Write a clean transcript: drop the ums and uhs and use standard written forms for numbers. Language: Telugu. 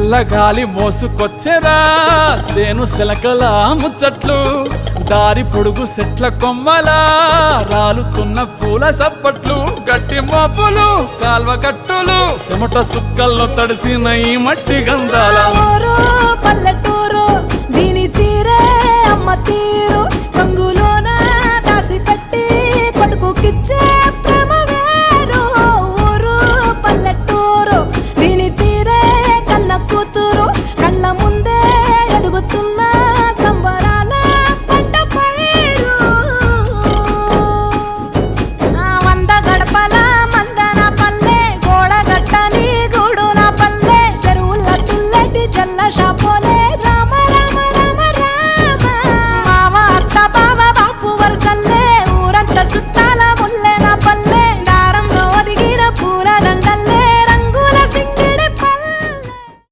చల్లగాలి మోసుకొచ్చెరా సేను శిలకల ముచ్చట్లు దారి పొడుగు సెట్ల కొమ్మలా రాలుతున్న పూల సప్పట్లు గట్టి మోపులు కాల్వ గట్టులు చెమట సుక్కల్లో తడిసిన ఈ మట్టి గంధాల పల్లెటూరు దీని తీరే అమ్మ తీరు కంగులోన దాసి పెట్టి కొడుకుకిచ్చే ప్రేమ వేరు ఊరు పల్లెటూరు దీని తీరే కన్న కూతురు కళ్ళ ముందే ఎదుగుతున్న సంబరాల పంట పైరు వంద గడపల మందన పల్లె గోడ గట్టని గూడున పల్లె చెరువుల తుల్లటి జల్ల షాపు